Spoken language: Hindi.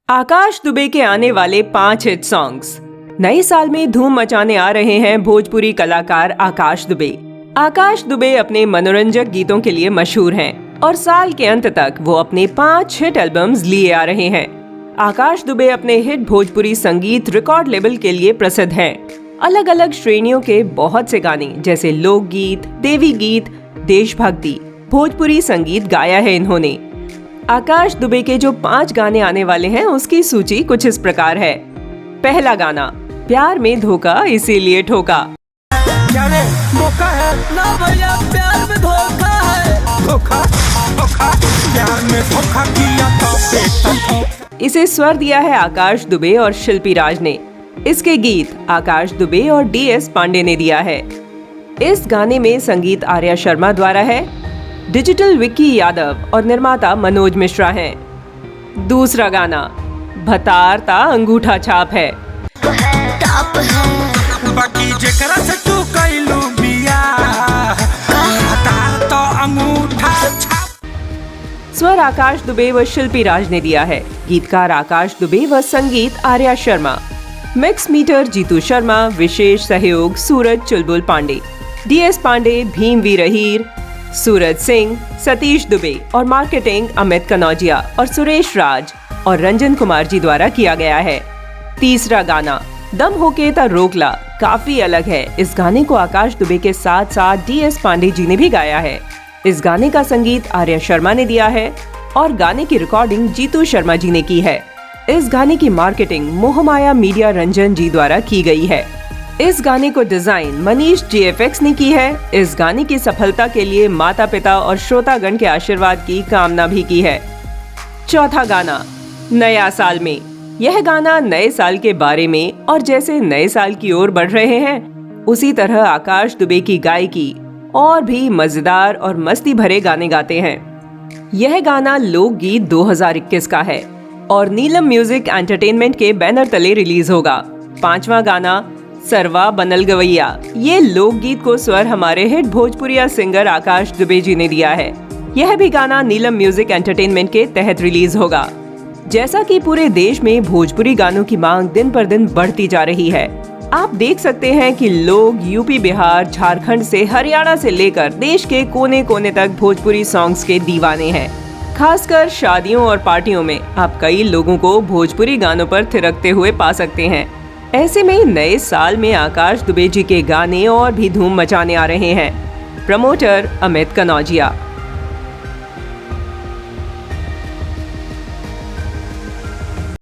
आकाश दुबे के आने वाले 5 हिट सॉन्ग्स। नए साल में धूम मचाने आ रहे हैं भोजपुरी कलाकार आकाश दुबे। आकाश दुबे अपने मनोरंजक गीतों के लिए मशहूर हैं और साल के अंत तक वो अपने 5 हिट एल्बम्स लिए आ रहे हैं। आकाश दुबे अपने हिट भोजपुरी संगीत रिकॉर्ड लेबल के लिए प्रसिद्ध हैं। अलग अलग श्रेणियों के बहुत से गाने जैसे लोकगीत, देवी गीत, देशभक्ति, भोजपुरी संगीत गाया है इन्होंने। आकाश दुबे के जो 5 गाने आने वाले हैं उसकी सूची कुछ इस प्रकार है। पहला गाना, प्यार में धोखा इसीलिए ठोका। धोखा है ना भैया, प्यार में धोखा है। धोखा धोखा प्यार में धोखा किया तो इसे स्वर दिया है आकाश दुबे और शिल्पी राज ने। इसके गीत आकाश दुबे और DS पांडे ने दिया है। इस गाने में संगीत आर्या शर्मा द्वारा है। डिजिटल विक्की यादव और निर्माता मनोज मिश्रा हैं। दूसरा गाना, भतार ता अंगूठा छाप है। बाकी जेकरा से तू कइलू बिया, भतार ता अंगूठा छाप। स्वर आकाश दुबे व शिल्पी राज ने दिया है। गीतकार आकाश दुबे व संगीत आर्या शर्मा। मिक्स मीटर जीतू शर्मा, विशेष सहयोग सूरज चुलबुल पांडे, DS पांडे, भीमवीर अहीर, सूरज सिंह, सतीश दुबे और मार्केटिंग अमित कनौजिया और सुरेश राज और रंजन कुमार जी द्वारा किया गया है। तीसरा गाना, दम होके ता रोकला, काफी अलग है। इस गाने को आकाश दुबे के साथ साथ DS पांडे जी ने भी गाया है। इस गाने का संगीत आर्या शर्मा ने दिया है और गाने की रिकॉर्डिंग जीतू शर्मा जी ने की है। इस गाने की मार्केटिंग मोहमाया मीडिया रंजन जी द्वारा की गई है। इस गाने को डिजाइन मनीष GFX ने की है। इस गाने की सफलता के लिए माता पिता और श्रोतागण के आशीर्वाद की कामना भी की है। चौथा गाना, नया साल में। यह गाना नए साल के बारे में और जैसे नए साल की ओर बढ़ रहे हैं उसी तरह आकाश दुबे की गायकी और भी मजेदार और मस्ती भरे गाने गाते हैं। यह गाना लोकगीत 2021 का है और नीलम म्यूजिक एंटरटेनमेंट के बैनर तले रिलीज होगा। पांचवा गाना, सरवा बनल गवैया। ये लोकगीत को स्वर हमारे हिट भोजपुरिया सिंगर आकाश दुबे जी ने दिया है। यह भी गाना नीलम म्यूजिक एंटरटेनमेंट के तहत रिलीज होगा। जैसा कि पूरे देश में भोजपुरी गानों की मांग दिन पर दिन बढ़ती जा रही है, आप देख सकते हैं कि लोग यूपी, बिहार, झारखंड से हरियाणा से लेकर देश के कोने कोने तक भोजपुरी सॉन्ग्स के दीवाने हैं। खासकर शादियों और पार्टियों में आप कई लोगों को भोजपुरी गानों पर थिरकते हुए पा सकते हैं। ऐसे में नए साल में आकाश दुबे जी के गाने और भी धूम मचाने आ रहे हैं। प्रमोटर अमित कनौजिया।